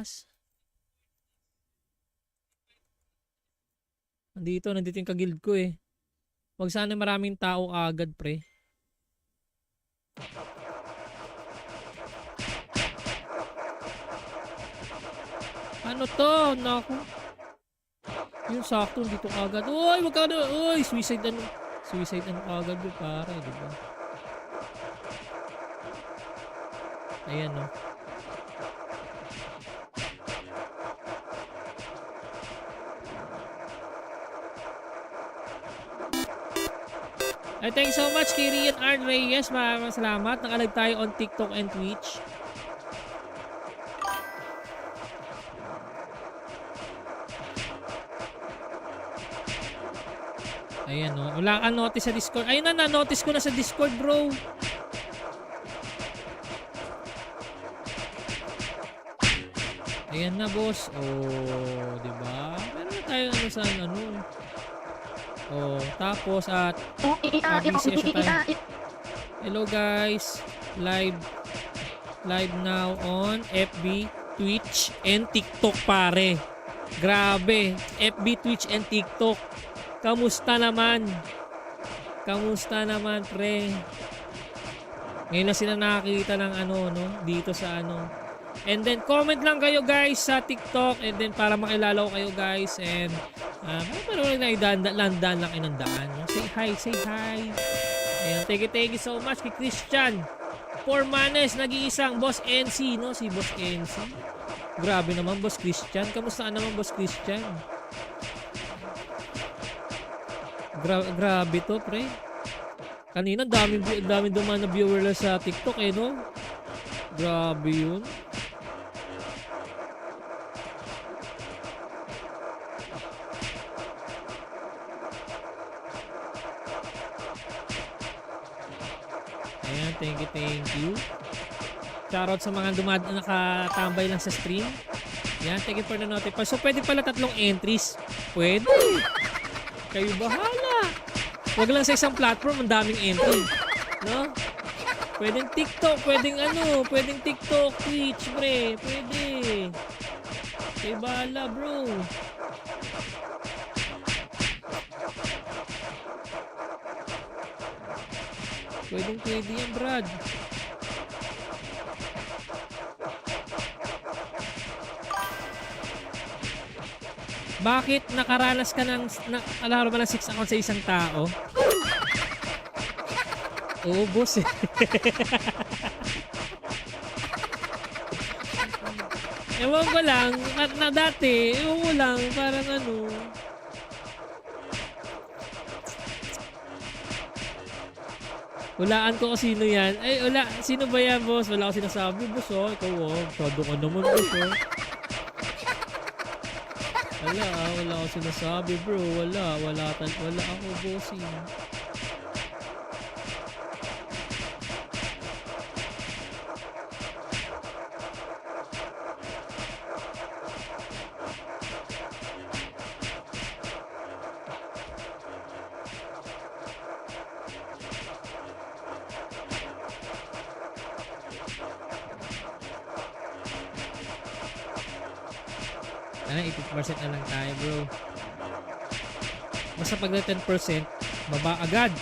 taas. Nandito yung kagild ko eh. Wag sana maraming tao agad, pre. Ano to? Naku. Yung sakto dito agad. Uy, wag ka na. Uy, suicide ano. Suicide ano agad yun, pare, di ba? Ayan, no. Ay, thanks so much, Kirian R. Reyes. Maraming salamat. Nakalive tayo on TikTok and Twitch. Ayan, no. Wala kang notice sa Discord. Ayun na, na-notice ko na sa Discord, bro. Ayan na, boss. Oh, di ba? Meron na tayo ano sa ano. Oh, tapos at BCS na tayo. Hello guys. Live now on FB, Twitch, and TikTok, pare. Grabe. FB, Twitch, and TikTok. Kamusta naman? Kamusta naman, pre? Ngayon na sila nakakita ng ano, no? Dito sa ano. And then, comment lang kayo, guys, sa TikTok. And then, para makilala ko kayo, guys. And, meron na ilandan lang inandaan. No? Say hi, say hi. Ayan, thank you so much kay Christian. 4 manes, nag-iisang Boss NC, no? Si Boss NC. Grabe naman, Boss Christian. Kamusta naman, Boss Christian? Grabe to, pre. Kanina, dami duman na viewer lang sa TikTok, eh, no? Grabe yun. Ayan, thank you. Shoutout sa mga nakatambay lang sa stream. Ayan, thank you for the notify. So, pwede pala 3 entries. Pwede. Kayo bahala. Wag lang sa isang platform, ang daming entry. No? Pwedeng TikTok, pwedeng TikTok, Twitch, pre. Pwede. Kayo bahala, bro. Pwede yan, Brad. Bakit nakaranas ka ng alaro ba ng 6 account sa isang tao? Oo, boss eh. Ewan ko lang, na dati, ewan ko lang, parang ano. Hulaan ko kung sino yan. Ay, wala. Sino ba yan, boss? Wala ko sinasabi, boss, oh. Ikaw, oh. Masyado ka naman, boss, oh. Wala ako sinasabi, bro. Wala ako, bossing. Ano, 80% na lang tayo, bro. Basta pag 10%, baba agad.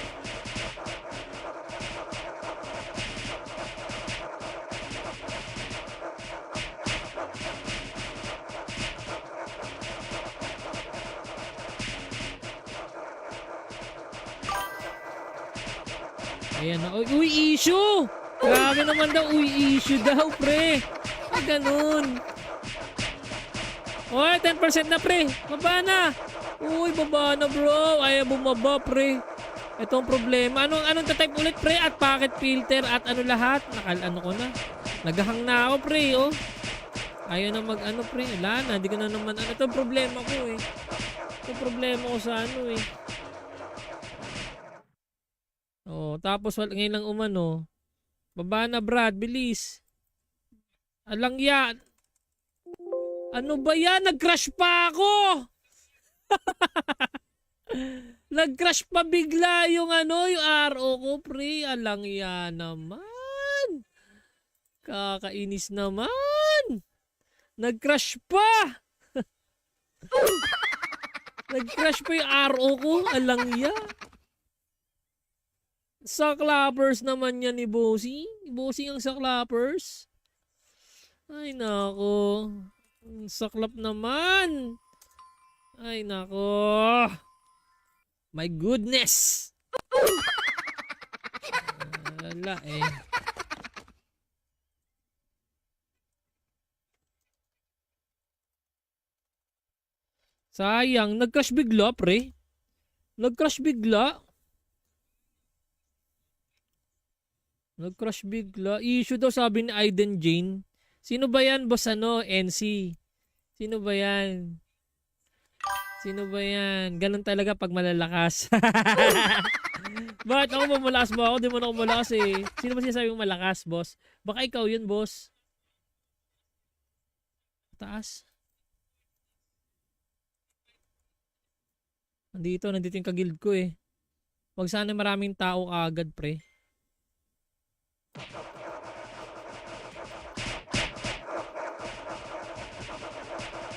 Ayan na. Uy, issue! Grabe naman daw. Uy, issue daw, pre. Ay, ganun. Uy, 10% na, pre. Baba na. Uy, baba na, bro. Ayaw bumaba, pre. Ito ang problema. Anong tatype ulit, pre? At packet filter at ano lahat? Ano ko na. Naghahang na ako, pre, oh. Ayaw na mag-ano, pre. Wala na. Hindi ko na naman. Ito ang problema ko, eh. Ito ang problema ko sa ano, eh. Oh, tapos ngayon lang umano. Baba na, Brad. Bilis. Alang yan. Ano ba yan? Nag-crash pa ako! Nag-crash pa bigla yung yung RO ko, pre. Alang yan naman. Kakainis naman. Nag-crash pa! Nag-crash pa yung RO ko. Alangya. Saklappers naman yan ni Bossy. Bossy ang saklappers. Ay, nako. Saklap naman. Ay, nako. My goodness. Wala eh. Sayang, nag-crash bigla, pre. Nag-crash bigla. Nag-crash bigla. Issue daw sabi ni Aiden Jane. Sino ba yan, boss ano? NC. Sino ba yan? Sino ba yan? Ganun talaga pag malalakas. Bakit ako ba malakas ba ako? Di mo na ako malakas eh. Sino ba sinasabi mong malakas, boss? Baka ikaw yun, boss. Taas. Nandito yung kagild ko eh. Wag sana maraming tao agad, pre.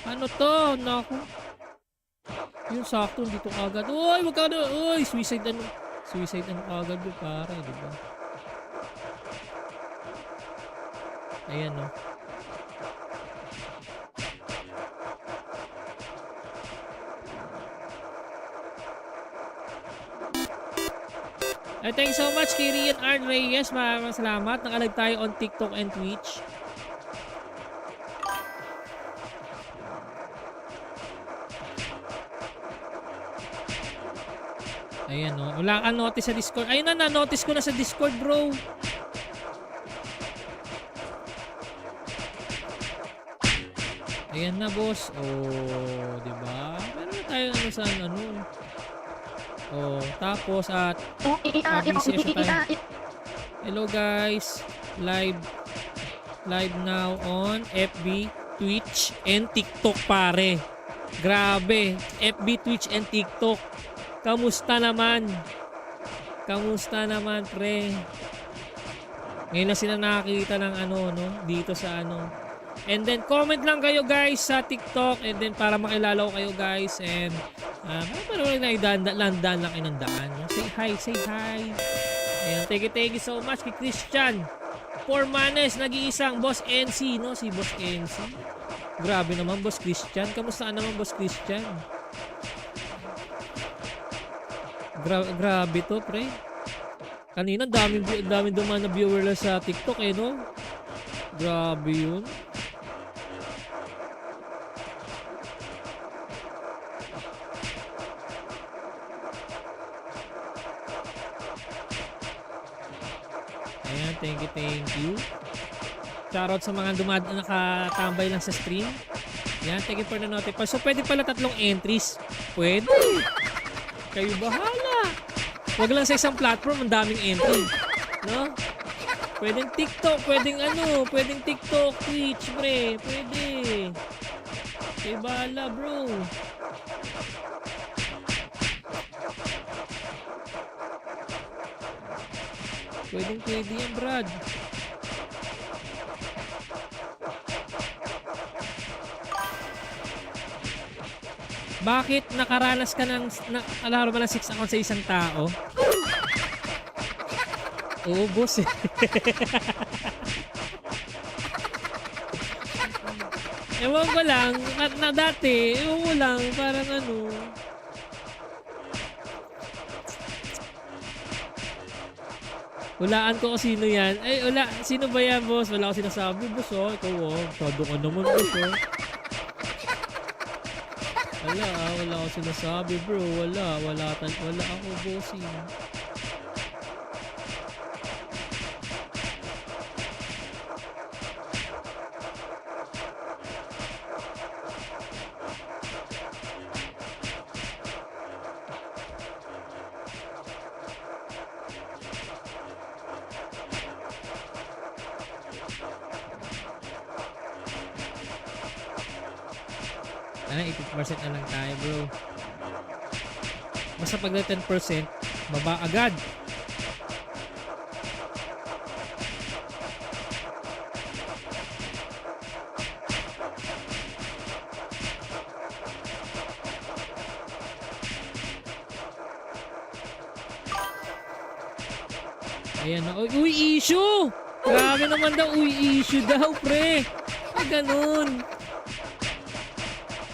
Ano to? Naku. Yung sakto dito agad. Uy, wag ka na. Uy, suicide ano. Suicide ano agad yung pare, di ba? Ayan no. Thank you so much, Kirian R. Reyes. Maraming salamat. Nakalag tayo on TikTok and Twitch. Ayan no. Wala kang notice sa Discord. Ayun na, na-notice ko na sa Discord, bro. Ayan na, boss. Oh, di ba? Meron na tayo ano sa ano. Oh, tapos at BCS tayo. Hello guys. Live now on FB, Twitch, and TikTok, pare. Grabe. FB, Twitch, and TikTok. Kamusta naman? Kamusta naman, pre? Ngayon na sila nakakita ng ano, no? Dito sa ano. And then, comment lang kayo, guys, sa TikTok. And then, para makilala ko kayo, guys. And, parang landaan lang kayo ng daan. No? Say hi, say hi. Ayan, thank you so much kay Christian. 4 manes, nag-iisang Boss NC, no? Si Boss NC. Grabe naman, Boss Christian. Kamusta naman, Boss Christian? Grabe to, pre. Kanina, daming dumaan na viewer lang sa TikTok, eh, no? Grabe yun. Ayan, thank you. Shoutout sa mga nakatambay lang sa stream. Ayan, thank you for the notify. So, pwede pala 3 entries. Pwede. Kayo bahala. Wag lang sa isang platform, ang daming entry. No? Pwedeng TikTok, pwedeng TikTok, Twitch, pre. Pwede. Kayo bahala, bro. Pwede yan, Brad. Bakit nakaranas ka ng alaro ba ng 6 account sa isang tao? Oo, boss eh. Ewan ko lang, na dati, ewan ko lang, parang ano. Hulaan ko kung sino yan. Ay, wala. Sino ba yan, boss? Wala ko sinasabi, boss, oh. Ikaw, oh. Sado ka naman, boss, oh. Wala ako sinasabi, bro. Wala ako, bossing. Ano, 80% na lang tayo, bro. Basta pag 10%, baba agad. Ayan na. Uy, issue! Grabe naman daw. Uy, issue daw, pre. Ay, ganun.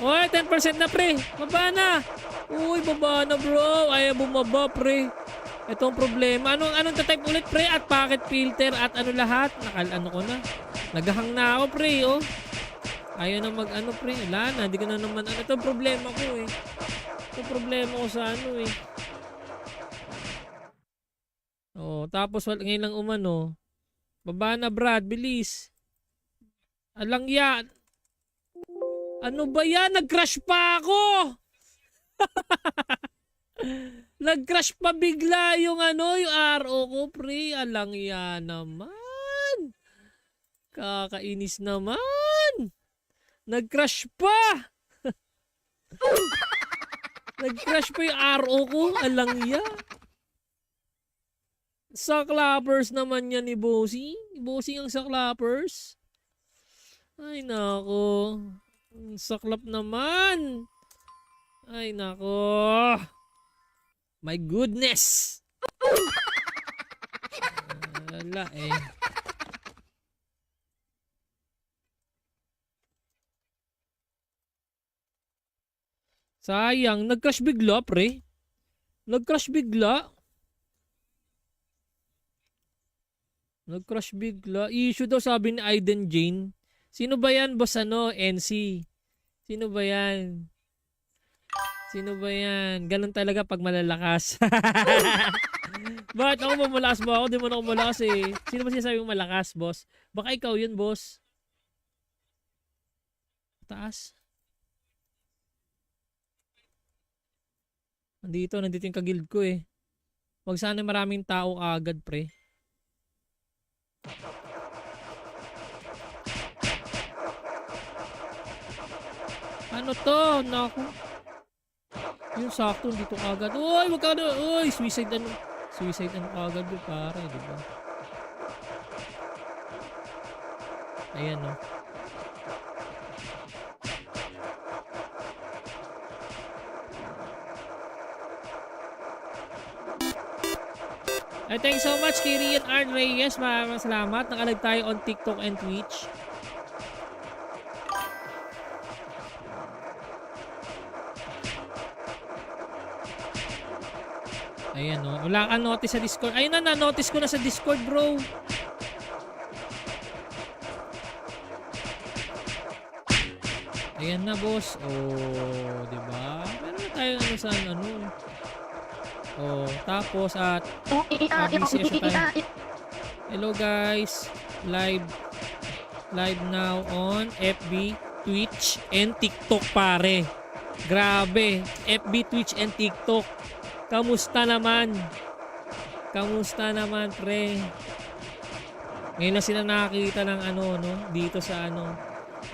Uy, 10% na, pre. Baba na. Uy, baba na, bro. Ay, bumaba, pre. Ito ang problema. Anong tatype ulit, pre? At packet filter at ano lahat? Ano ko na. Naghahang na ako, pre, oh. Ayaw na mag-ano, pre. Wala na. Hindi ko na naman. Ito ang problema ko, eh. Ito ang problema ko sa ano, eh. Oh, tapos ngayon lang umano. Baba na, Brad. Bilis. Alang yan. Ano ba yan? Nag-crash pa ako! Nag-crash pa bigla yung yung RO ko, pre. Alang yan naman. Kakainis naman. Nag-crash pa. Nag-crash pa yung RO ko. Alang yan. Saklappers naman yan ni Bossy. Bossy ang saklappers. Ay, nako. Saklap naman. Ay, nako. My goodness. Wala eh. Sayang. Nag-crash bigla, pre. Nag-crash bigla. Nag-crash bigla. Issue daw sabi ni Aiden Jane. Sino ba yan, boss NC? Sino ba yan? Sino ba yan? Ganun talaga pag malalakas. Bakit ako ba malakas ba ako? Di mo na ako malakas eh. Sino ba sinasabi mong malakas, boss? Baka ikaw yun, boss. Taas. Nandito yung kagild ko eh. Wag sana maraming tao agad, pre. Ano to? Naku. Yung sakto dito agad. Uy, wag ka na. Uy, suicide ano. Suicide ano agad yung pare, di ba? Ayan, no. Ay, thanks so much, Kirian R. Reyes. Maraming salamat. Nakalag tayo on TikTok and Twitch. Ayan, no. Wala kang notice sa Discord. Ayun na, na-notice ko na sa Discord, bro. Ayan na, boss. Oh, di ba? Meron na tayo ano sa ano. Oh, tapos at busy tayo. Hello guys. Live now on FB, Twitch, and TikTok, pare. Grabe. FB, Twitch, and TikTok. Kamusta naman? Kamusta naman, pre? Ngayon na sila nakakita ng ano, no? Dito sa ano.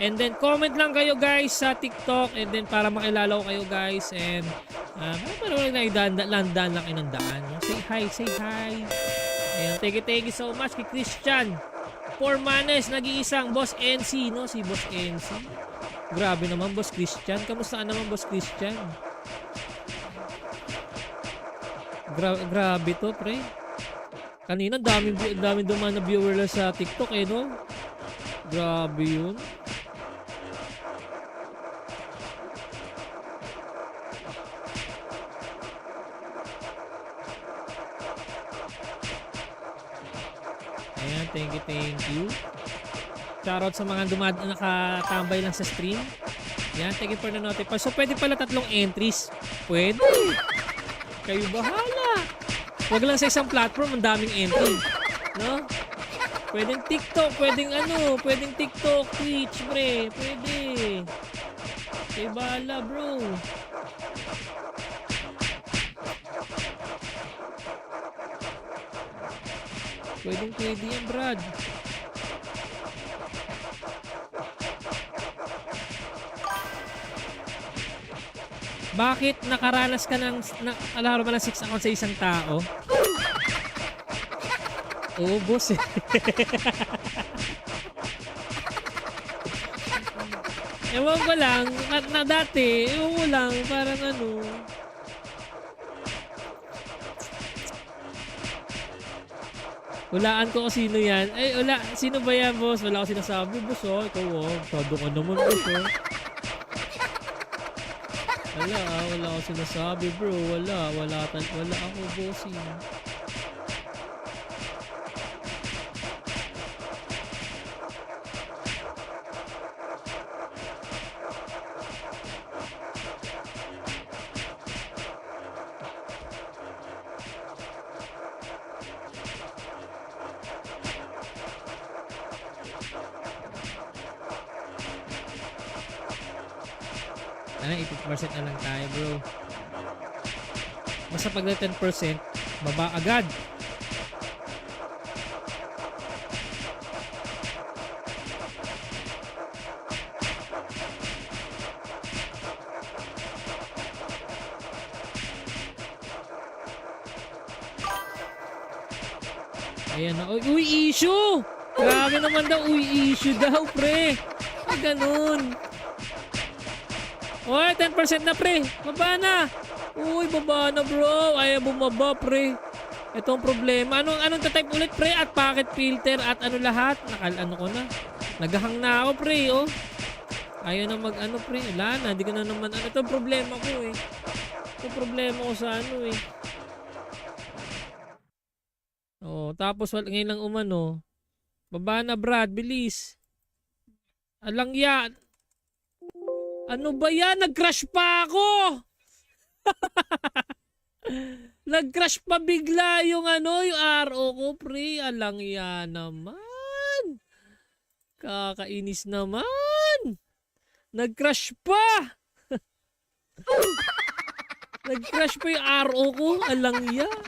And then, comment lang kayo, guys, sa TikTok. And then, para makilala ko kayo, guys. And, parang landan lang kayo ng daan. No? Say hi, say hi. Ayan, thank you so much kay Christian. 4 manes, nag-iisang Boss NC, no? Si Boss NC. Grabe naman, Boss Christian. Kamusta naman, Boss Christian? Grabe to, pre. Kanina, dami duman na viewer lang sa TikTok, eh, no? Grabe yun. Ayan, thank you. Shoutout sa mga nakatambay lang sa stream. Ayan, thank you for the notify. So, pwede pala 3 entries. Pwede. Kayo bahala. Wag lang sa isang platform, ang daming entry. No? Pwedeng TikTok, pwedeng TikTok, Twitch, pre. Pwede. Kayo bahala, bro. Pwede yan, Brad. Bakit nakaranas ka ng alaro ba ng 6 account sa isang tao? Oo, boss eh. Ewan ko lang, na dati, ewan ko lang, parang ano. Hulaan ko kung sino yan. Ay, wala. Sino ba yan, boss? Wala ko sinasabi, boss, oh. Ikaw, oh. Masyado ka naman, boss, oh. Wala ko sinasabi, bro. Wala ako, bossing. Ano, 80% na lang tayo, bro. Basta pag 10%, baba agad. Ayan na. Uy, issue! Grabe naman daw. Uy, issue daw, pre. Ay, ganun. Uy, 10% na, pre. Baba na. Uy, baba na, bro. Ay, bumaba, pre. Ito ang problema. Anong tatype ulit, pre? At packet filter at ano lahat? Ano ko na. Naghahang na ako, pre, oh. Ayaw na mag-ano, pre. Wala na. Hindi ko na naman. Ito ang problema ko, eh. Ito ang problema ko sa ano, eh. Oh, tapos ngayon lang umano. Baba na, Brad. Bilis. Alang yan. Ano ba yan? Nag-crash pa ako! Nag-crash pa bigla yung yung RO ko, pre. Alang yan naman. Kakainis naman. Nag-crash pa. Nag-crash pa yung RO ko. Alang yan.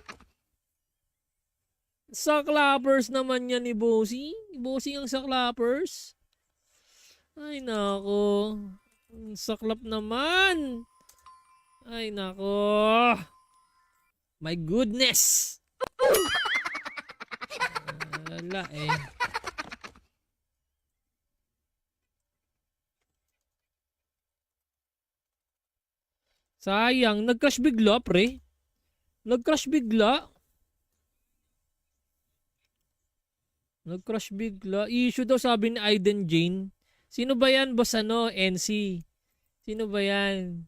Saklappers naman yan ni Bossy. Bossy ang saklappers. Ay, nako. Saklap naman. Ay, nako. My goodness. Wala eh. Sayang. Nag-crash bigla, pre. Nag-crash bigla. Nag-crash bigla. Issue daw sabi ni Aiden Jane. Sino ba yan, boss NC? Sino ba yan?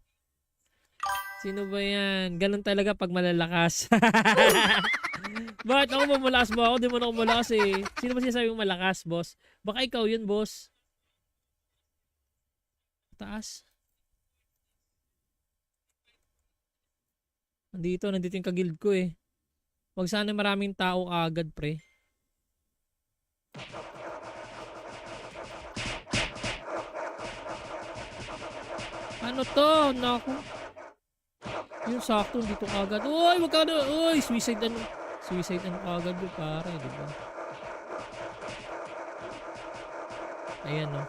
Sino ba yan? Ganun talaga pag malalakas. Bakit ako ba malakas ba ako? Di mo na ako malakas eh. Sino ba sinasabi mong malakas, boss? Baka ikaw yun, boss. Taas. Nandito yung kagild ko eh. Wag sana maraming tao agad, pre. Ano to? Naku. Yung sakto dito agad. Uy, wag ka na. Uy, suicide agad yung pare, di ba? Ayan, no.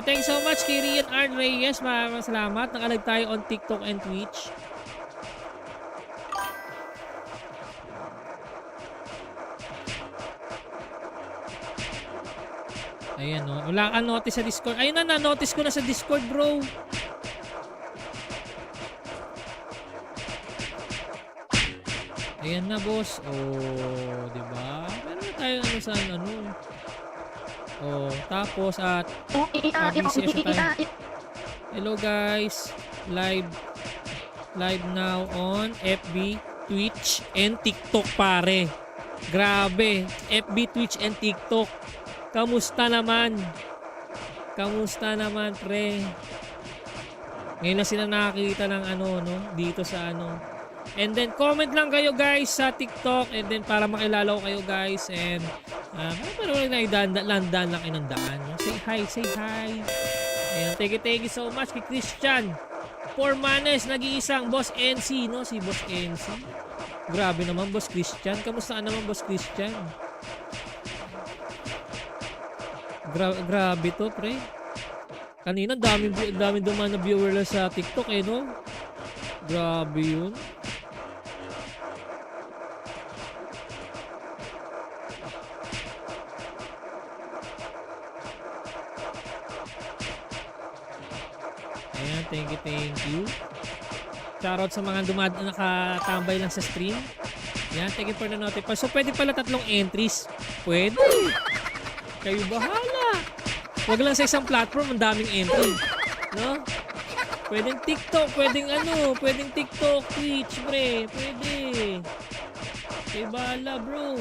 Thanks so much, Kirian R. Reyes. Maraming salamat. Nakalag tayo on TikTok and Twitch. Ayan, no. Wala kang notice sa Discord. Ayun na, na-notice ko na sa Discord, bro. Ayan na, boss. Oh, di ba? Meron na tayo sa ano. Oh, tapos at busy tayo. Hello guys. Live now on FB, Twitch, and TikTok, pare. Grabe. FB, Twitch, and TikTok. Kamusta naman? Kamusta naman, pre? Ngayon na sila nakakita ng ano, no? Dito sa ano. And then, comment lang kayo, guys, sa TikTok. And then, para makilala ko kayo, guys. And, pero na ilandan lang kayo ng daan. No? Say hi. Ayan, thank you so much kay Christian. 4 manes, nag-iisang Boss NC, no? Si Boss NC. Grabe naman, Boss Christian. Kamusta naman, Boss Christian? Grabe to, pre. Kanina, dami duman na viewer lang sa TikTok, eh, no? Grabe yun. Thank you. Shoutout sa mga nakatambay lang sa stream. Yan, thank you for the notify. So, pwede pala 3 entries. Pwede. Kayo bahala. Wag lang sa isang platform, ang daming entry. No? Pwedeng TikTok, pwedeng TikTok, Twitch, pre. Pwede. Kayo bahala, bro.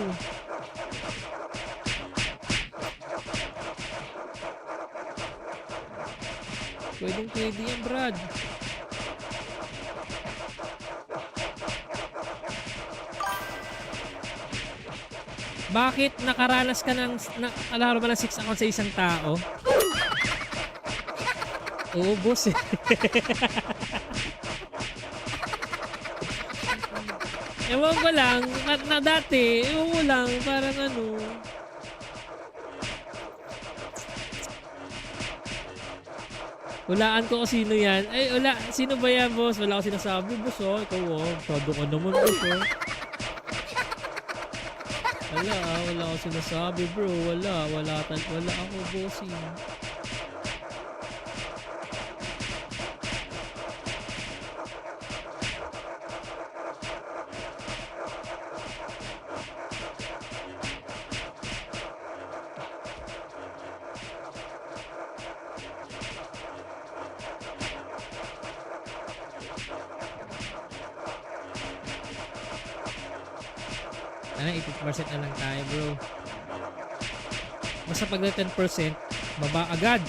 Pwede yan, Brad. Bakit nakaranas ka ng alaro ba ng 6 account sa isang tao? Oo, boss eh. Ewan ko lang, na dati, ewan ko lang, parang ano. Hulaan ko kung sino yan. Ay, wala. Sino ba yan, boss? Wala ko sinasabi, boss, oh. Ikaw, oh. Masyado ka naman, boss, oh. Wala ako sinasabi, bro. Wala ako, bossing. Ano, 80% na lang tayo, bro. Basta pag 10%, baba agad.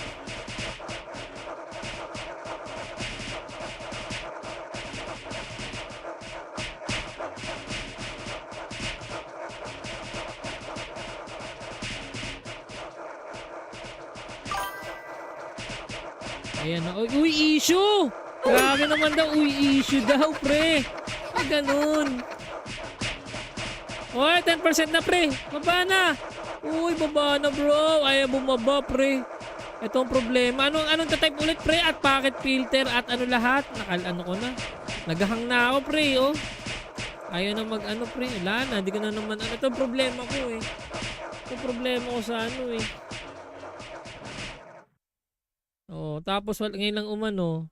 Ayan na. Uy, issue! Grabe naman daw. Uy, issue daw, pre. Ay, ganun. Uy, 10% na, pre. Baba na. Uy, baba na, bro. Ayaw bumaba, pre. Ito ang problema. Anong tatype ulit, pre? At packet filter at ano lahat? Ano ko na. Naghahang na ako, pre, oh. Ayaw na mag-ano, pre. Wala na. Hindi ko na naman. Ito ang problema ko, eh. Ito ang problema ko sa ano, eh. Oh, tapos ngayon lang umano.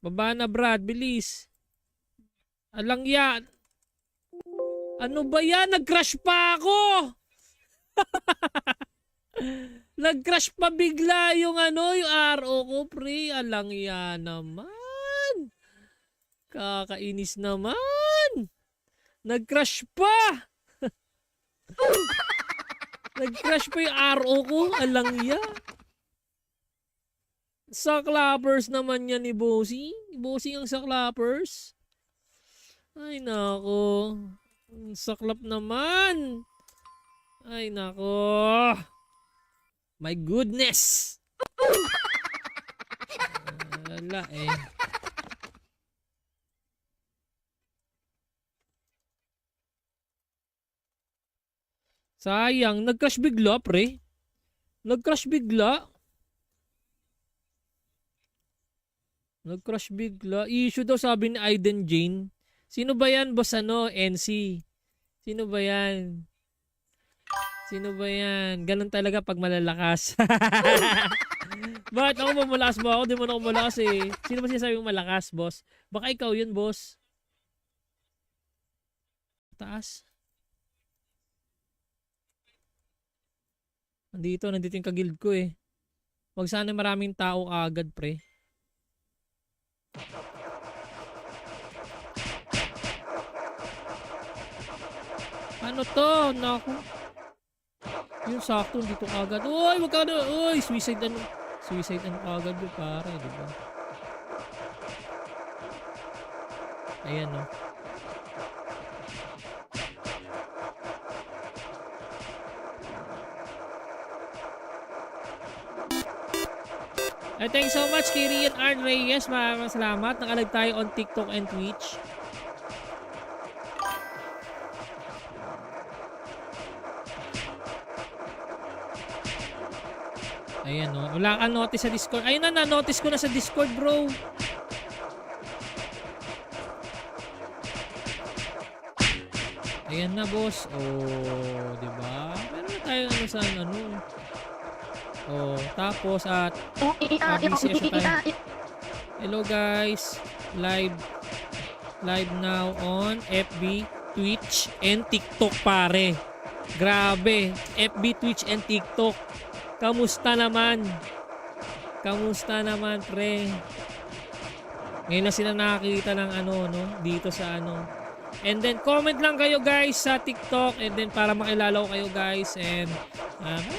Baba na, Brad. Bilis. Alang yan. Ano ba yan? Nag-crash pa ako! Nag-crash pa bigla yung yung RO ko, pre. Alang yan naman. Kakainis naman. Nag-crash pa. Nag-crash pa yung RO ko. Alang yan. Saklappers naman yan ni Bossy. Bossy ang saklappers. Ay, nako. Saklap naman. Ay, nako. My goodness. Wala eh. Sayang. Nag-crash bigla, pre. Nag-crash bigla. Nag-crash bigla. Issue daw sabi ni Aiden Jane. Sino ba yan, boss NC? Sino ba yan? Sino ba yan? Ganun talaga pag malalakas. Bakit ako ba malakas ba ako? Di mo na ako malakas eh. Sino ba sinasabi mong malakas, boss? Baka ikaw yun, boss. Taas. Nandito yung kagild ko eh. Wag sana maraming tao agad, pre. Ano to? Naku. Yung sakto dito kagad. Uy, wag ka na. Uy, suicide kagad yung pare, di ba? Ayan no. Thanks so much kay Rian Arn Reyes. Maraming salamat. Nakalag tayo on TikTok and Twitch. Ayan o. Wala kang notice sa Discord. Ayun na, na-notice ko na sa Discord, bro. Ayan na, boss. Oh, diba? Meron na tayo sa Oh, tapos at BCS tayo. Hello guys. Live now on FB, Twitch, and TikTok pare. Grabe. FB, Twitch, and TikTok. Kamusta naman? Kamusta naman pre? Ngayon na sila nakakita ng ano, no? Dito sa ano. And then comment lang kayo guys sa TikTok. And then para makilala ko kayo guys. And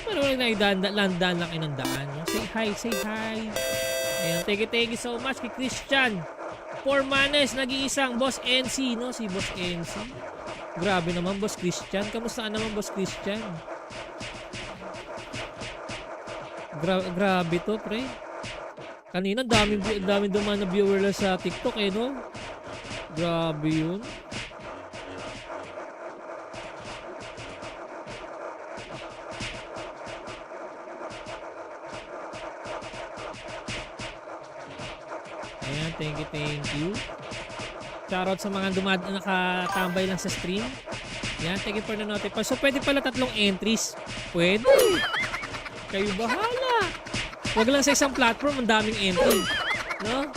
pero na idandan lang kayo ng daan. No? Say hi, say hi. Ayan, thank you so much kay Christian. 4 manes, nag-iisang Boss NC, no? Si Boss NC. Grabe naman Boss Christian. Kamusta ka naman Boss Christian? Grabe to pre. Kanina dami dumaan na viewer lang sa TikTok eh no. Grabe yun. Ayan, thank you. Shoutout sa mga nakatambay lang sa stream. Ayan, thank you for the notify. So pwede pala 3 entries. Pwede. Kayo bahala. Wag lang sa isang platform, ang daming entry. No?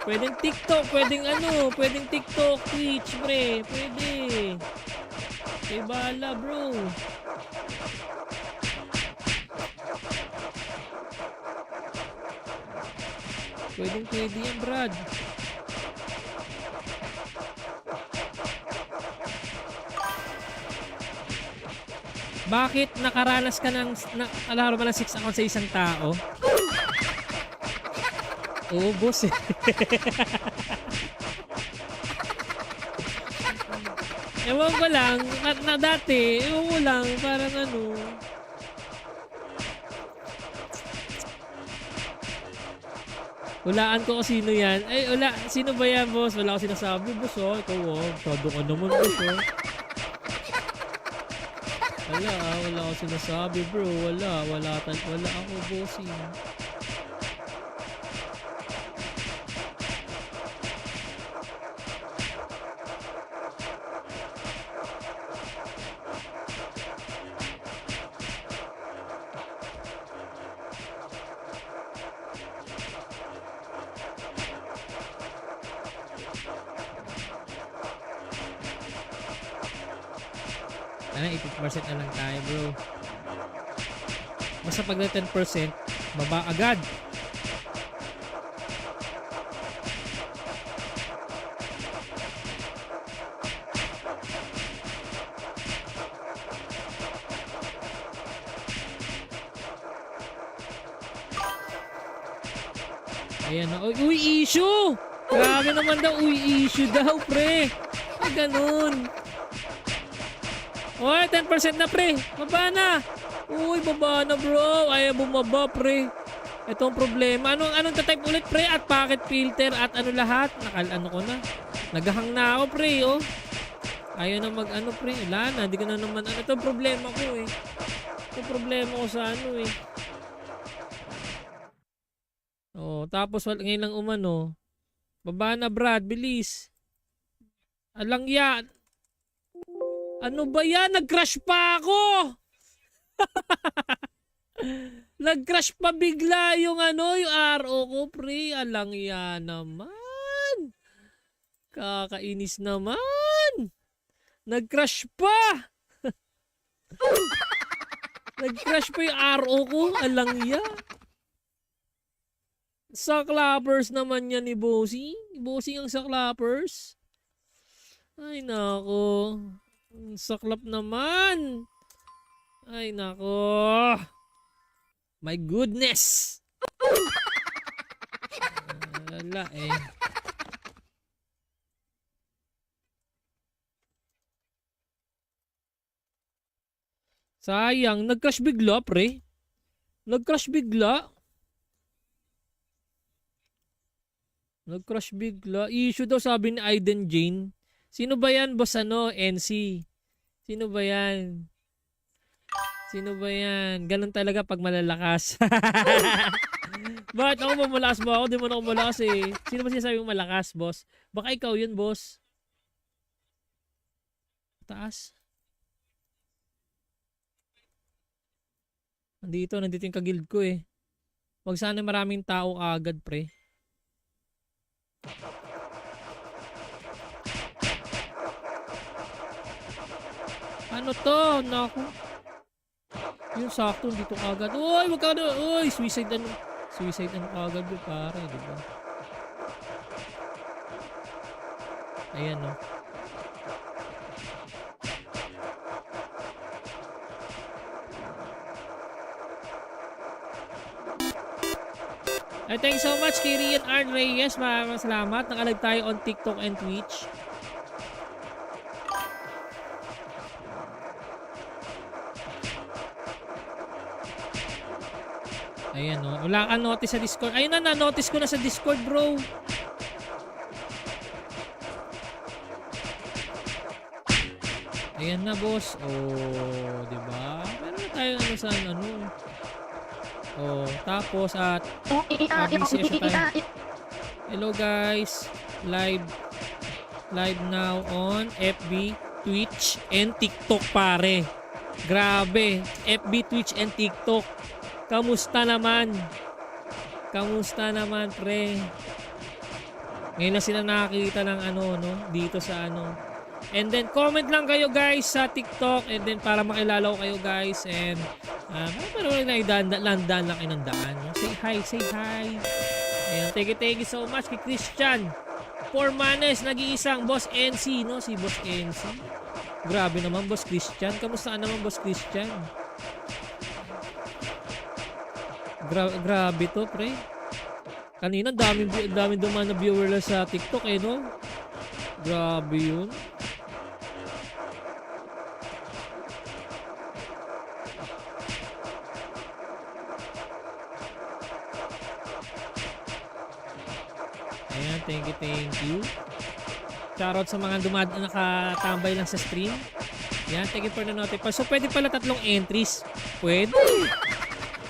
Pwedeng TikTok, pwedeng TikTok, Twitch, pre. Pwede. Kayo bahala, bro. Pwede yan, Brad. Bakit nakaranas ka ng alaro ba ng 6 account sa isang tao? Oo, boss eh. Ewan ko lang, dati, ewan ko lang, parang ano. Hulaan ko kung sino yan. Ay, sino ba yan, boss? Wala ko sinasabi, boss, oh. Ikaw, oh. Todo ka naman, boss, oh. Wala ako sinasabi bro. Wala ako bossing. Ano, 80% na lang tayo bro. Basta pag na 10%, baba agad. Ayan na. Uy, issue! Grabe naman daw. Uy, issue daw, pre. Ay, ganun. Uy, 10% na, pre. Baba na. Uy, baba na, bro. Ay, bumaba, pre. Ito ang problema. Anong type ulit, pre? At packet filter at ano lahat? Ano ko na. Naghahang na ako, pre, oh. Ayaw na mag-ano, pre. Wala na. Hindi ko na naman. Ito ang problema ko, eh. Ito ang problema ko sa ano, eh. Oh, tapos ngayon lang umano. Baba na, Brad. Bilis. Alang yan. Ano ba yan? Nag-crash pa ako! Nag-crash pa bigla yung yung RO ko, pre. Alang yan naman. Kakainis naman. Nag-crash pa. Nag-crash pa yung RO ko. Alang yan. Saklappers naman yan ni Bossing. Bossing ang saklappers. Ay, nako. Saklap naman. Ay, nako. My goodness. Wala eh. Sayang. Nag-crash bigla, pre. Nag-crash bigla. Nag-crash bigla. Issue daw sabi ni Aiden Jane. Sino ba yan, boss NC? Sino ba yan? Sino ba yan? Ganun talaga pag malalakas. Bakit ako malakas ba ako? Di mo na ako malakas eh. Sino ba sinasabi mong malakas, boss? Baka ikaw yun, boss. Taas. Nandito yung kaguild ko eh. Wag sana maraming tao agad, pre. Ano to? Naku. Yung sakto dito kagad. Uy, wag ka na. Uy, suicide ano. Suicide ano kagad yun, pare, di ba? Ayan, no. Ay, thank you so much, Kirian Arn Reyes. Maraming salamat. Nakalag tayo on TikTok and Twitch. Ayan, no. Wala kang notice sa Discord. Ayun na, na-notice ko na sa Discord, bro. Ayan na, boss. Oh, di ba? Meron na tayo ano sa ano. Oh, tapos at busy tayo. Hello guys. Live now on FB, Twitch, and TikTok, pare. Grabe. FB, Twitch, and TikTok. Kamusta naman? Kamusta naman, pre? Ngayon na sila nakakita ng ano, no? Dito sa ano. And then, comment lang kayo, guys, sa TikTok. And then, para makilala ko kayo, guys. And, pero na ilandan lang kayo ng daan. No? Say hi, say hi. Ayan, thank you so much kay Christian. 4 manes, nag-iisang Boss NC, no? Si Boss NC. Grabe naman, Boss Christian. Kamusta ka naman, Boss Christian? Grabe to, pre. Kanina, dami dumaan na viewer lang sa TikTok, eh, no? Grabe yun. Ayan, thank you. Shoutout sa mga nakatambay lang sa stream. Ayan, thank you for the notify. So, pwede pala 3 entries. Pwede.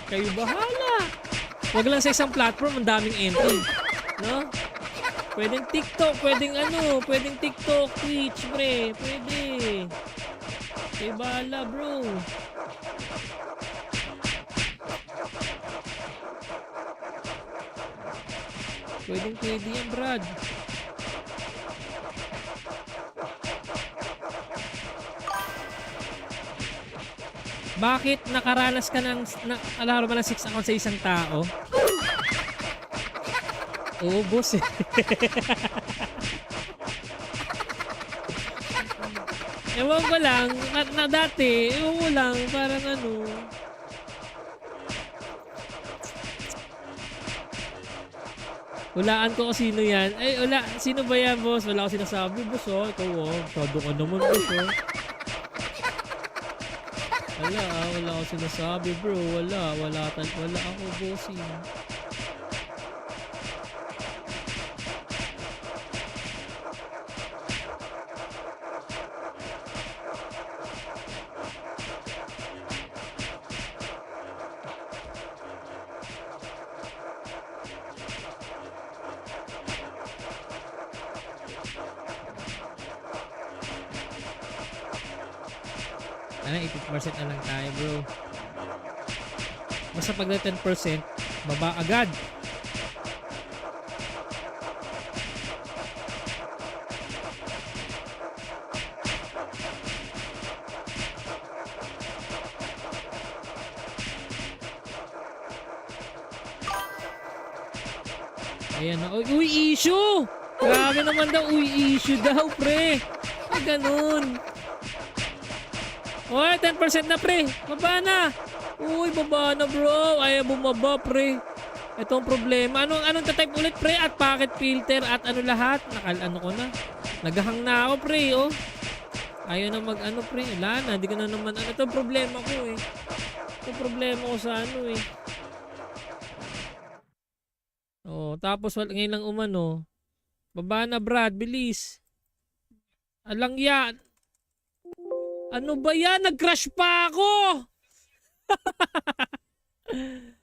Kayo bahala. Huwag lang sa isang platform, ang daming entry. No? Pwedeng TikTok, pwedeng TikTok, Twitch, pre. Pwede. Kayo bahala, bro. Pwede yan, Brad. Bakit nakaranas ka ng alaro ba ng 6 account sa isang tao? Oo, boss eh. Ewan ko lang, dati, ewan ko lang, parang ano. Hulaan ko kung sino yan. Ay, wala. Sino ba yan, boss? Wala ko sinasabi, boss, oh. Ikaw, oh. Todo ka naman, boss, oh. Wala ako sinasabi, bro. Wala ako, bossing. Ano, 80% na lang tayo, bro. Basta pag na 10%, baba agad. Ayan na. Uy, issue! Grabe naman daw. Uy, issue daw, pre. Ay, ganun. Uy, 10% na, pre. Baba na. Uy, baba na, bro. Ay, bumaba, pre. Ito ang problema. Anong type ulit, pre? At pocket filter at ano lahat? Ano ko na. Naghahang na ako, pre, oh. Ayaw na mag-ano, pre. Wala na. Hindi ko na naman. Ito ang problema ko, eh. Ito ang problema ko sa ano, eh. Oh, tapos ngayon lang umano. Baba na, Brad. Bilis. Alang yan. Ano ba yan? Nag-crash pa ako!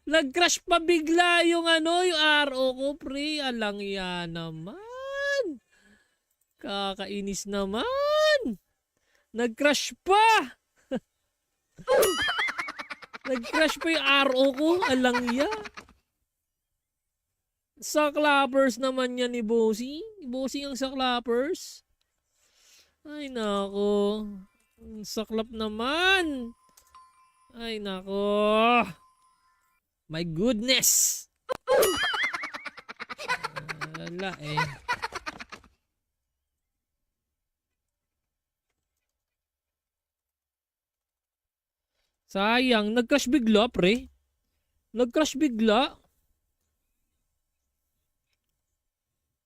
Nag-crash pa bigla yung yung RO ko, pre. Alang yan naman. Kakainis naman. Nag-crash pa. Nag-crash pa yung RO ko. Alang yan. Saklapers naman yan ni Bossing. Bossing ang saklapers. Ay, nako. Saklap naman. Ay, nako. My goodness. Wala eh. Sayang. Nag-crash bigla, pre. Nag-crash bigla.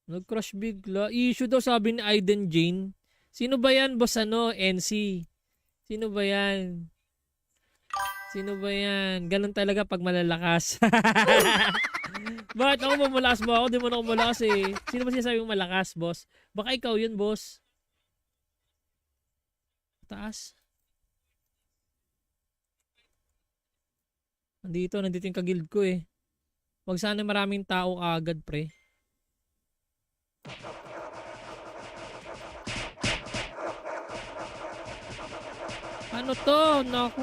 Nag-crash bigla. Issue daw sabi ni Aiden Jane. Sino ba yan, boss ano? NC. Sino ba yan? Sino ba yan? Ganun talaga pag malalakas. Bakit ako mamalakas mo? Ako di mo na ako malakas eh. Sino ba sinasabi mong malakas, boss? Baka ikaw yun, boss. Taas. Nandito yung kagild ko eh. Wag sana maraming tao agad, pre. Ano to? Naku.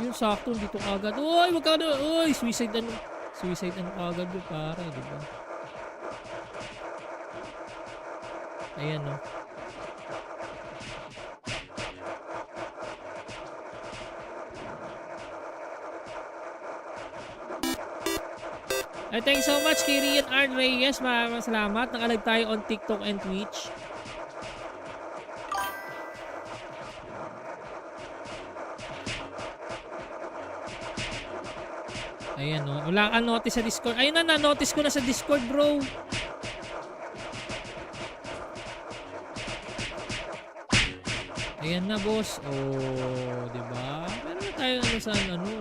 Yung sakto dito kagad. Uy, wag ka na. Uy, suicide ano. Suicide ano kagad yung pare, di ba? Ayan no. Ay, thanks so much kay Rian Arn Reyes. Maraming salamat. Nakalag tayo on TikTok and Twitch. Ayan o. Wala kang notice sa Discord. Ayun na, na-notice ko na sa Discord, bro. Ayan na, boss. Oh, diba? Meron na tayo ano sa ano.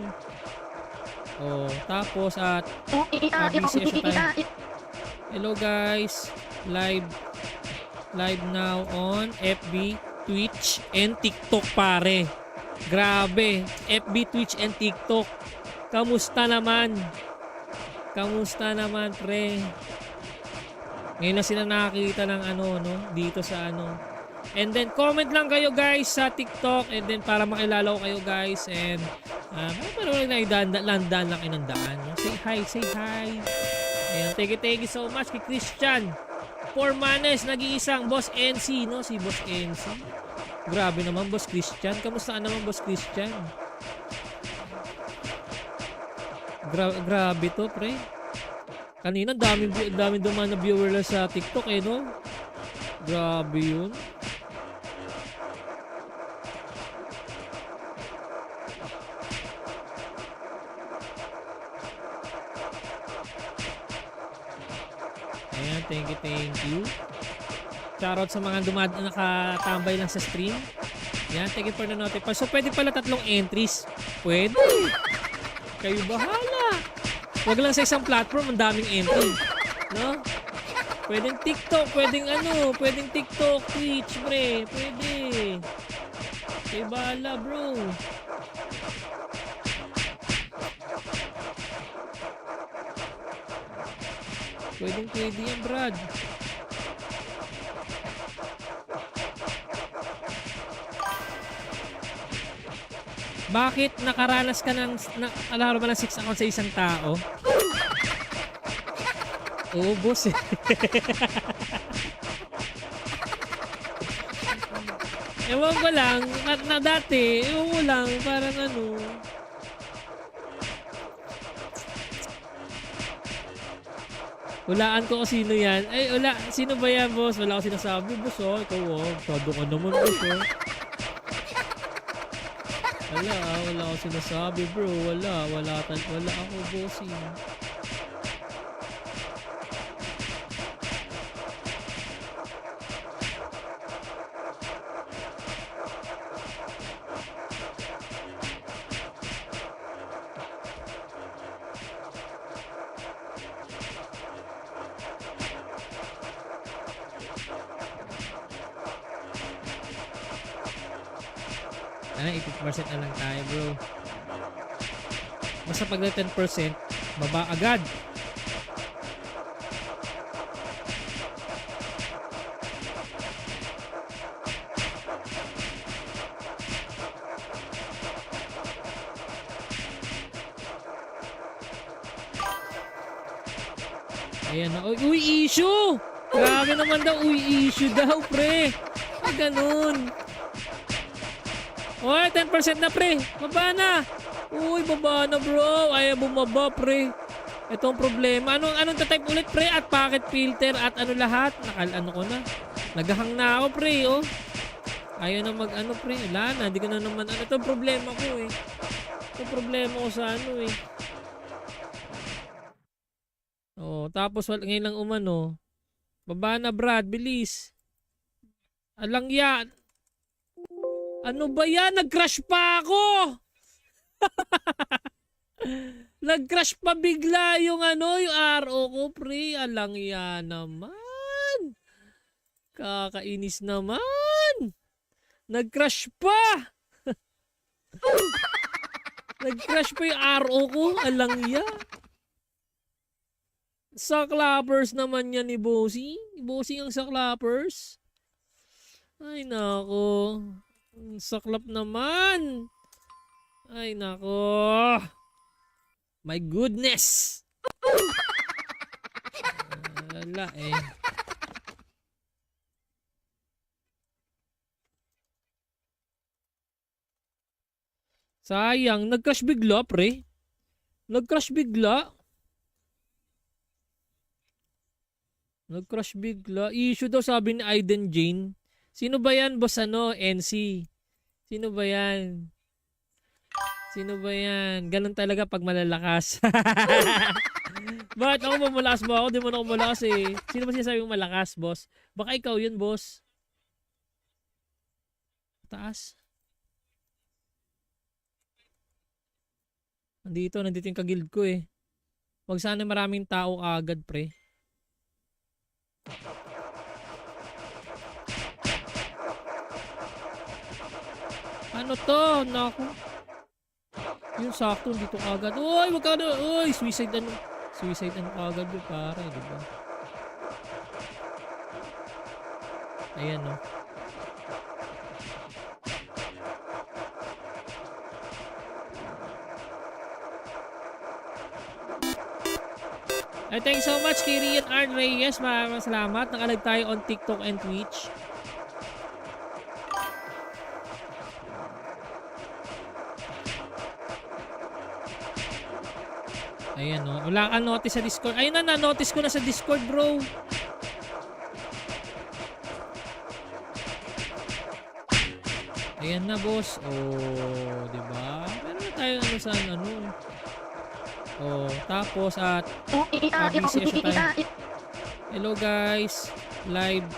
Oh, tapos at busy tayo. Hello guys. Live now on FB, Twitch, and TikTok pare. Grabe. FB, Twitch, and TikTok. Kamusta naman? Kamusta naman, pre? Ngayon na sila nakakita ng ano, no? Dito sa ano. And then, comment lang kayo guys sa TikTok. And then, para makilala ko kayo guys. And, pero na landaan lang kayo ng daan. No? Say hi, say hi. Ayan, thank you so much kay Christian. 4 manes, nag-iisang Boss NC, no? Si Boss NC. Grabe naman, Boss Christian. Kamusta ka naman, Boss Christian? Grabe to, pre. Kanina, dami dumaan na viewer lang sa TikTok, eh, no? Grabe yun. Ayan, thank you. Shoutout sa mga nakatambay lang sa stream. Ayan, thank you for the notify. So, pwede pala 3 entries. Pwede. Kayo bahala. Huwag lang sa isang platform, ang daming entry. No? Pwedeng TikTok, pwedeng TikTok, Twitch, pre. Pwede. Kayo bahala, bro. Pwede yan, Brad. Bakit nakaranas ka ng alaro ba ng 6 account sa isang tao? Oo, boss eh. Ewan ko lang, na dati, ewan ko lang, parang ano. Hulaan ko kung sino yan. Ay, wala. Sino ba yan, boss? Wala ko sinasabi, boss, oh. Ikaw, oh. Masyado ka naman, boss, oh. Wala ako sinasabi, bro. Wala ako, bossing. Ano, 80% na lang tayo, bro. Basta pag 10%, baba agad. Ayan na. Uy, issue! Grabe naman daw. Uy, issue daw, pre. Ay, ganun. Uy, 10% na, pre. Baba na. Uy, baba na, bro. Ay, bumaba, pre. Ito ang problema. Anong type ulit, pre? At pocket filter at ano lahat? Ano ko na. Naghahang na ako, pre, oh. Ayaw na mag-ano, pre. Wala na. Hindi ko na naman. Ito ang problema ko, eh. Ito ang problema ko sa ano, eh. Oh, tapos ngayon lang umano. Baba na, Brad. Bilis. Alang yan. Ano ba yan? Nag-crash pa ako! Nag-crash pa bigla yung yung RO ko, pre. Alang yan naman. Kakainis naman. Nag-crash pa. Nag-crash pa yung RO ko. Alang yan. Saklappers naman yan ni Bossy. Bossy ang saklappers. Ay, nako. Saklap naman. Ay, nako. My goodness. Wala eh. Sayang. Nag-crash bigla, pre. Nag-crash bigla. Nag-crash bigla. Issue daw sabi ni Aiden Jane. Sino ba yan, boss NC? Sino ba yan? Sino ba yan? Ganun talaga pag malalakas. Bakit ako malakas mo? Ako di mo na ako malakas eh. Sino ba sinasabi mong malakas, boss? Baka ikaw yun, boss. Taas. Nandito yung kagild ko eh. Wag sana maraming tao agad, pre. Ano to? Naku. Yung sakto dito kagad. Uy, wag ka na. Uy, suicide ano. Suicide ano kagad yung pare, di ba? Ayan no. Thank you so much kay Rian Arn Reyes. Maraming salamat. Nakalag tayo on TikTok and Twitch. Ayan o. Wala kang notice sa Discord. Ayun na, na-notice ko na sa Discord, bro. Ayan na, boss. Oh, diba? Meron na tayo sa ano. Oh, tapos at busy tayo. Hello guys. Live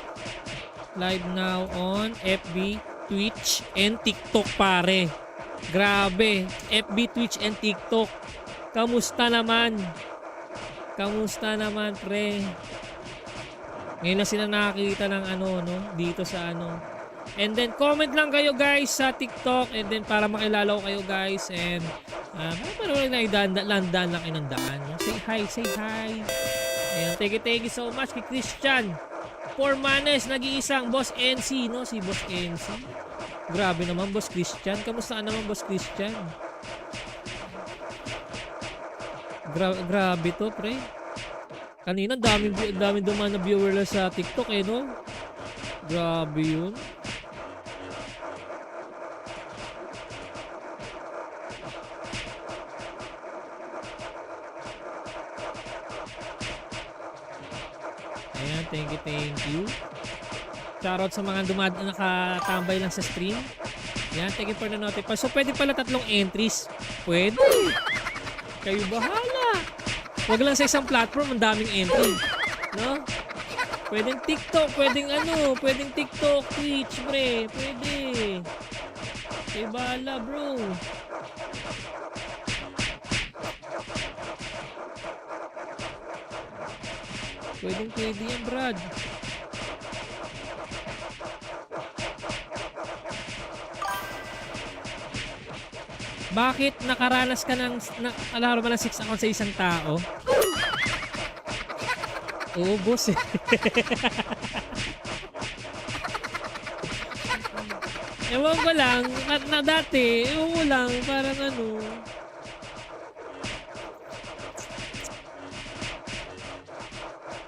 now on FB, Twitch, and TikTok, pare. Grabe. FB, Twitch, and TikTok. Kamusta naman? Kamusta naman, pre? Ngayon na sila nakakita ng dito sa And then comment lang kayo guys sa TikTok, and then para makilala ko kayo guys, and parang na ilandan lang kayo ng daan. No? Say hi. Ayan, thank you so much kay Christian Formanes, nag-iisang Boss NC, no? Si Boss NC. Grabe naman, Boss Christian. Kamusta ka naman, Boss Christian? Grabe to, pre. Kanina, dami dumaan na viewer lang sa TikTok, eh, no? Grabe yun. Ayan, thank you. Shoutout sa mga nakatambay lang sa stream. Ayan, thank you for the notify. So, pwede pala 3 entries. Pwede. Kayo bahala. Huwag lang sa isang platform, ang daming entry. No? Pwedeng TikTok, pwedeng TikTok, Twitch, pre. Pwede. Kayo bahala, bro. Pwede yan, Brad. Bakit nakaranas ka ng alaro ba ng 6 account sa isang tao? Oo, boss eh. Ewan ko lang, dati, ewan ko lang, parang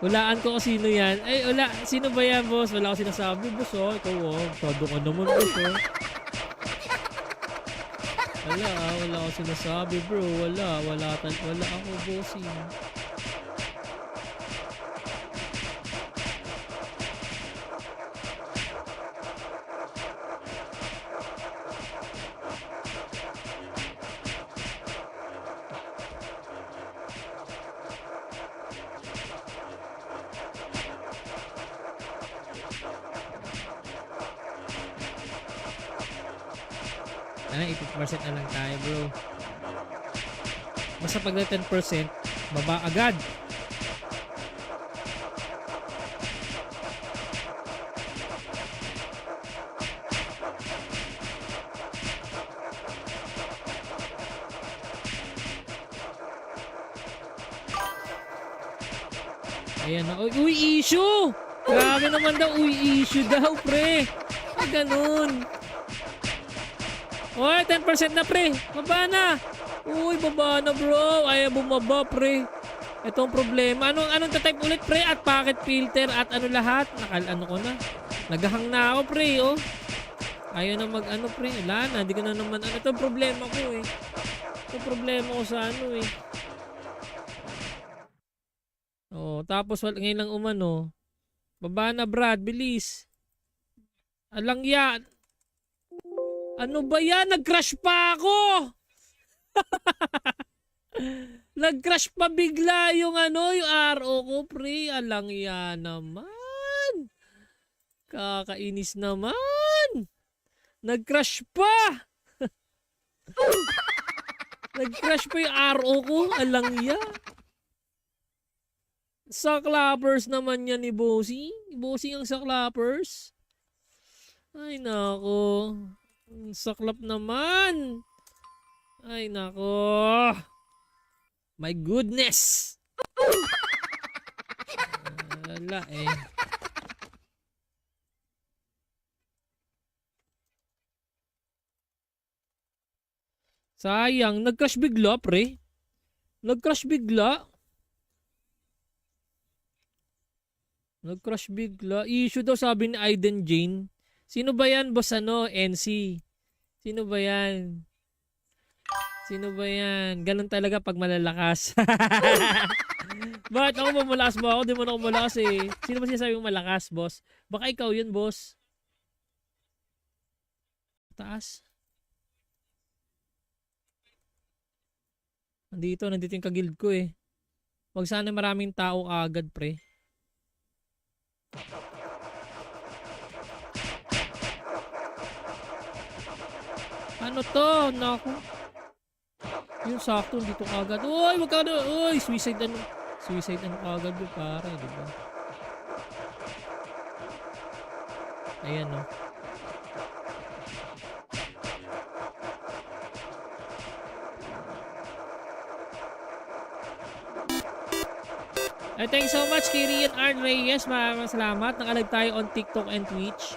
Hulaan ko kung sino yan. Ay, wala. Sino ba yan, boss? Wala ko sinasabi, boss, oh. Ikaw, oh. Todo ka naman, boss, oh. Wala ko sinasabi, bro. Wala ako, bossing. Ano, 80% na lang tayo, bro. Basta pag 10%, baba agad. Ayan na. Uy, issue! Grabe naman daw. Uy, issue daw, pre. Ay, ganun. Uy, 10% na, pre. Baba na. Uy, baba na, bro. Ay, bumaba, pre. Ito ang problema. Anong type ulit, pre? At pocket filter at ano lahat? Ano ko na. Naghahang na ako, pre, oh. Ayaw na mag-ano, pre. Wala na. Hindi ko na naman. Ito ang problema ko, eh. Ito ang problema ko sa ano, eh. Oh, tapos ngayon lang umano. Baba na, Brad. Bilis. Alang yan. Ano ba yan? Nag-crash pa ako! Nag-crash pa bigla yung yung RO ko, pre. Alang yan naman. Kakainis naman. Nag-crash pa. Nag-crash pa yung RO ko. Alang yan. Saklappers naman yan ni Bossy. Bossy ang saklappers. Ay, nako. Saklap naman. Ay, nako. My goodness. Wala eh. Sayang. Nag-crash bigla, pre. Nag-crash bigla. Nag-crash bigla. Issue daw sabi ni Aiden Jane. Sino ba yan, boss NC? Sino ba yan? Sino ba yan? Ganun talaga pag malalakas. Bakit ako ba malakas mo? Ako di mo na ako malakas eh. Sino ba sinasabi mong malakas, boss? Baka ikaw yun, boss. Taas. Nandito yung kagild ko eh. Wag sana maraming tao agad, pre. Ano to? Naku. Yung sakto dito agad. Uy, wag ka na. Uy, suicide ano. Suicide ano agad yung pare, di ba? Ayan no. Thank you so much kay Rian Arn Reyes. Maraming salamat. Nakalag tayo on TikTok and Twitch.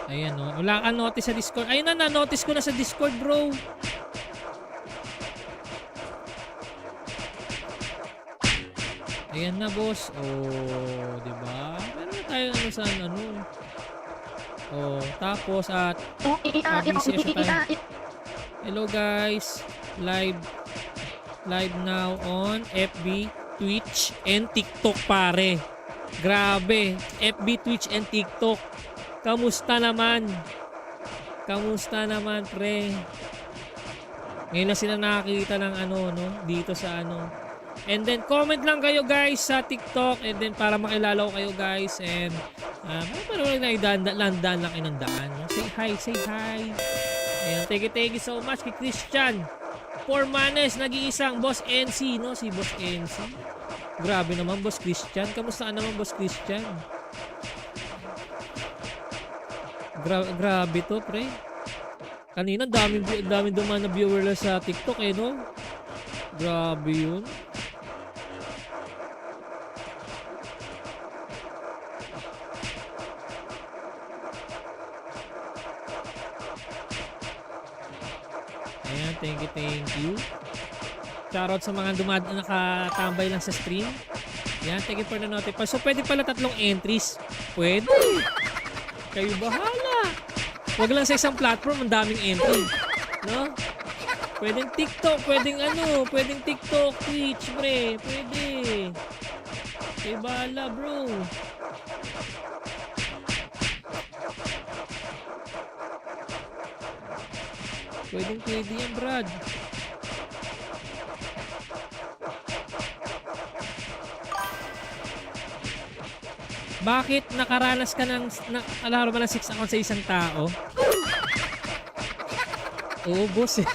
Ayan o. Wala kang notice sa Discord. Ayun na, na-notice ko na sa Discord, bro. Ayan na, boss. Oh, diba? Meron na tayo ano sa ano. Oh, tapos at BCS tayo. Hello guys. Live now on FB, Twitch, and TikTok, pare. Grabe. FB, Twitch, and TikTok. Kamusta naman? Kamusta naman, pre? Ngayon na sila nakakita ng ano, no? Dito sa ano. And then, comment lang kayo, guys, sa TikTok. And then, para makilala ko kayo, guys. And, parang landaan lang kayo ng daan. No? Say hi, say hi. Ayan, thank you so much kay Christian. 4 manes, nag-iisang Boss NC, no? Si Boss NC. Grabe naman, Boss Christian. Kamusta naman, Boss Christian? Grabe to, pre. Kanina, daming dumaan na viewer lang sa TikTok, eh, no? Grabe yun. Ayan, thank you, thank you. Shoutout sa mga nakatambay lang sa stream. Ayan, thank you for the notify. So, pwede pala 3 entries. Pwede. Kayo bahala. Huwag lang sa isang platform, ang daming entry. No? Pwedeng TikTok, pwedeng pwedeng TikTok, Twitch, pre. Pwede. Kayo bahala, bro. Pwede yan, Brad. Bakit nakaranas ka ng alaro ba ng 6 account sa isang tao? Oo, boss eh.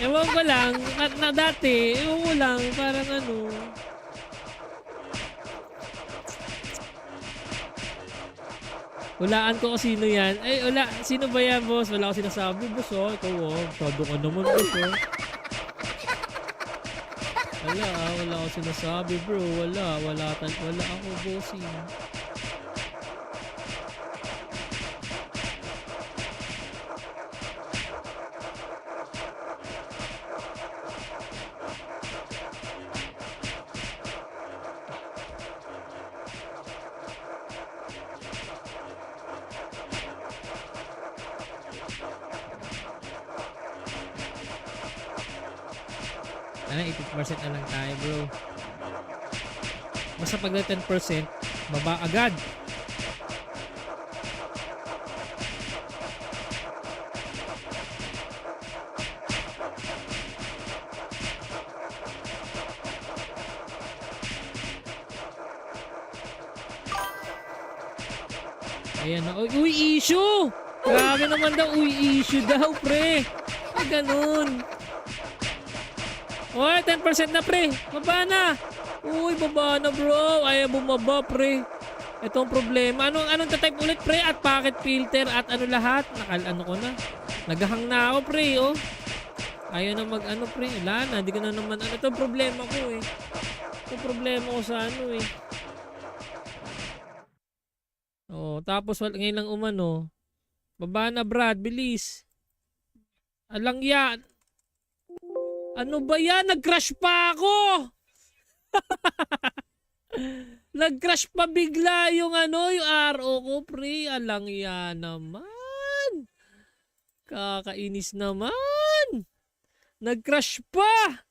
Ewan ko lang, na dati, ewan ko lang, parang Hulaan ko kung sino yan. Ay, wala. Sino ba yan, boss? Wala ko sinasabi, boss, oh. Ikaw, oh. Masyado ka naman, boss, oh. Wala ko sinasabi, bro. Wala ako, bossing. Ano, 80% na lang tayo, bro. Basta pag 10%, baba agad. Ayan na. Uy, issue! Grabe naman daw. Uy, issue daw, pre. Ay, ganun. Uy, 10% na, pre. Baba na. Uy, baba na, bro. Ayaw bumaba, pre. Ito ang problema. Anong tatype ulit, pre? At packet filter at lahat? Ko na. Naghahang na ako, pre, oh. Ayaw na pre. Wala na. Hindi ko na naman. Ito ang problema ko, eh. Ito ang problema ko sa eh. Oh, tapos ngayon lang Baba na, Brad. Bilis. Alang yan. Ano ba yan? Nag-crash pa ako! Nag-crash pa bigla yung yung RO ko, pre. Alang yan naman. Kakainis naman. Nag-crash pa.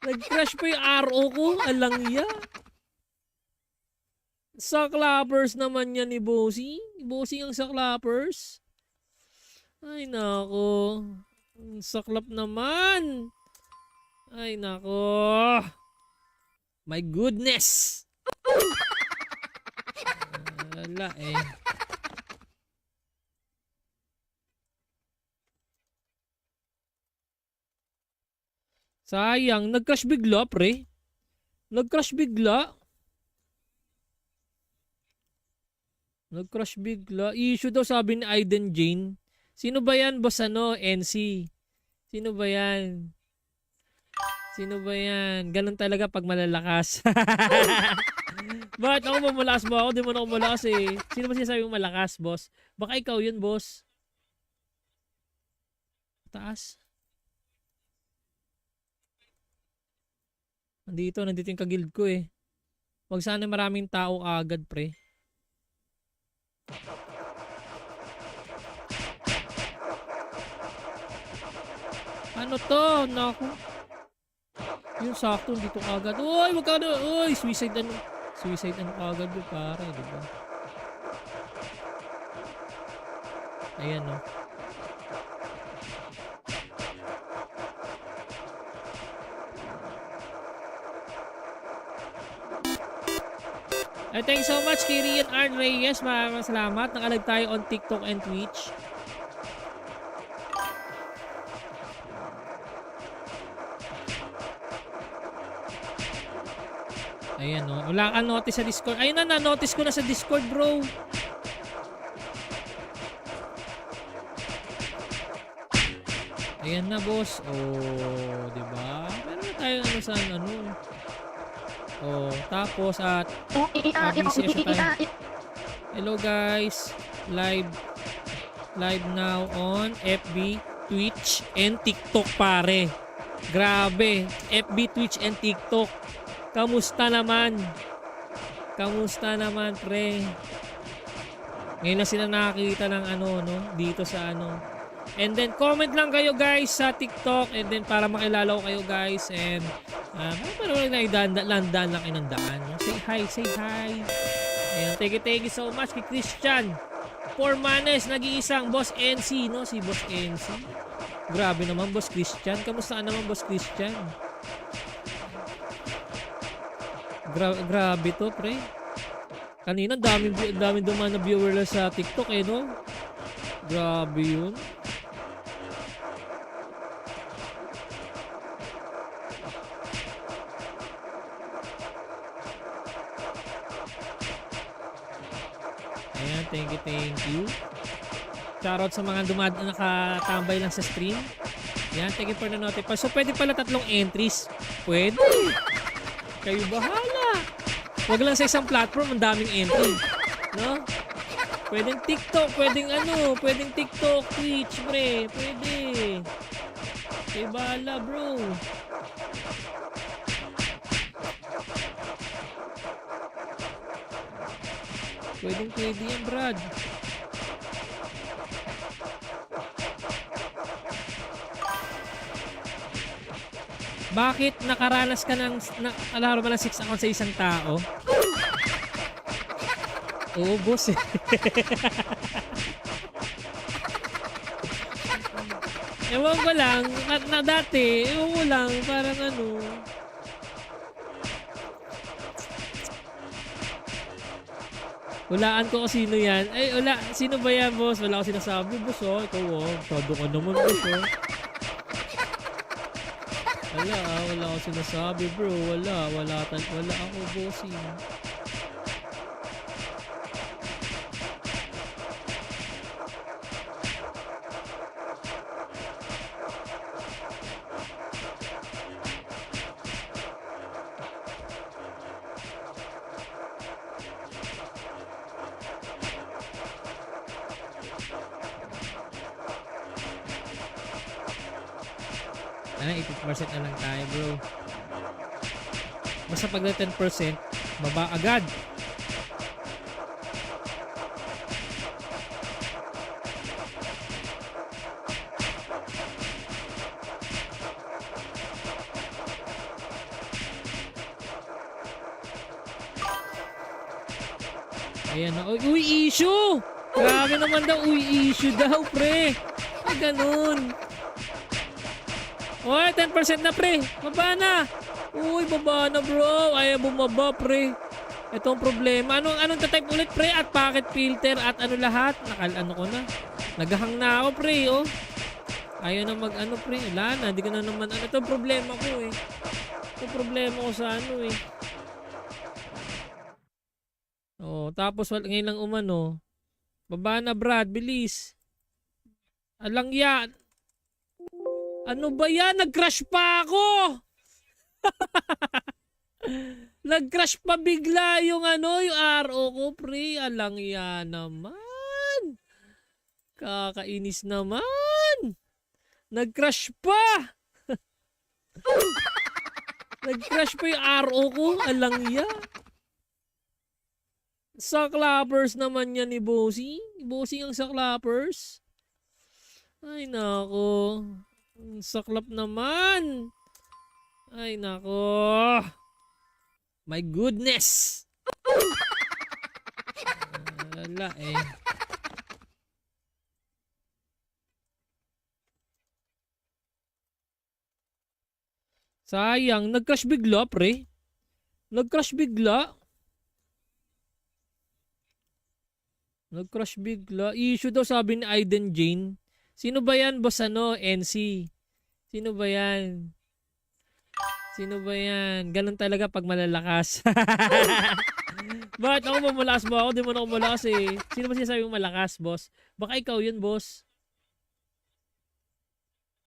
Nag-crash pa yung RO ko. Alang yan. Saklappers naman yan ni Bossing. Bossing ang saklappers. Ay, nako. Saklap naman. Ay, nako. My goodness. Wala eh. Sayang. Nag-crash bigla, pre. Nag-crash bigla. Nag-crash bigla. Issue daw sabi ni Aiden Jane. Sino ba yan, boss NC? Sino ba yan? Sino ba yan? Ganun talaga pag malalakas. Bakit ako malakas mo ako? Di mo na ako malakas eh. Sino ba sinasabi mong malakas, boss? Baka ikaw yun, boss. Taas. Nandito yung kagild ko eh. Wag sana maraming tao agad, pre. Ano to? Naku. Yung sakto dito agad. Uy, wag ka na. Uy, suicide agad yung pare, di ba? Ayan no. Thank you so much, Kirian Arn Reyes. Maraming salamat. Nakalag tayo on TikTok and Twitch. Ayan no. Wala kang notice sa Discord. Ayun na, na-notice ko na sa Discord, bro. Ayan na, boss. Oh, di ba? Meron na tayo sa Oh, tapos at BCS tayo. Hello guys. Live now on FB, Twitch, and TikTok pare. Grabe. FB, Twitch, and TikTok. Kamusta naman? Kamusta naman pre? Ngayon na sila nakakita ng ano, no? Dito sa ano. And then comment lang kayo guys sa TikTok. And then para makilala ko kayo guys. And parang landaan lang kayo ng daan. No? Say hi, say hi. Ayan, thank you so much kay Christian. 4 manes, nag-iisang Boss NC, no? Si Boss NC. Grabe naman, Boss Christian. Kamusta naman, Boss Christian? Grabe to, pre. Kanina, daming dumaan na viewer lang sa TikTok, eh, no? Grabe yun. Ayan, thank you. Shoutout sa mga nakatambay lang sa stream. Ayan, thank you for the notify. So, pwede pala 3 entries. Pwede. Kayo bahala. Huwag lang sa isang platform, ang daming entry. No? Pwedeng TikTok, pwedeng TikTok, Twitch, pre. Pwede. Kayo bahala, bro. Pwede yan, Brad. Bakit nakaranas ka ng alaro ba ng 6 account sa isang tao? Oo, boss. Ewan ko lang, na dati, ewan ko lang, parang ano. Hulaan ko kung sino yan. Ay, sino ba yan, boss? Wala ko sinasabi, boss, oh. Ikaw, oh. Masyado ka naman, boss, oh. Wala ako sinasabi, bro. Wala ako, bossing. Ano, 80% na lang tayo, bro. Basta pag 10%, baba agad. Ayan na. Uy, issue! Grabe naman daw. Uy, issue daw, pre. Ay, ganun. Uy, 10% na, pre. Baba na. Uy, baba na, bro. Ayaw bumaba, pre. Ito ang problema. Anong type ulit, pre? At packet filter at ano lahat? Ano ko na. Naghahang na ako, pre, oh. Ayaw na mag-ano, pre. Wala na. Hindi ko na naman. Ito ang problema ko, eh. Ito ang problema ko sa ano, eh. Oh, tapos ngayon lang umano. Baba na, Brad. Bilis. Alang yan. Ano ba yan? Nag-crash pa ako! Nag-crash pa bigla yung yung RO ko, pre. Alang yan naman. Kakainis naman. Nag-crash pa. Nag-crash pa yung RO ko. Alang yan. Saklappers naman yan ni Bossing. Bossing ang saklappers. Ay, nako. Saklap naman. Ay, nako. My goodness. Wala eh. Sayang. Nag-crash bigla, pre. Nag-crash bigla. Nag-crash bigla. Issue daw sabi ni Aiden Jane. Sino ba yan, boss NC? Sino ba yan? Sino ba yan? Ganun talaga pag malalakas. Bakit ako malakas ba ako? Di mo na ako malakas eh. Sino ba sinasabi mong malakas, boss? Baka ikaw yun, boss.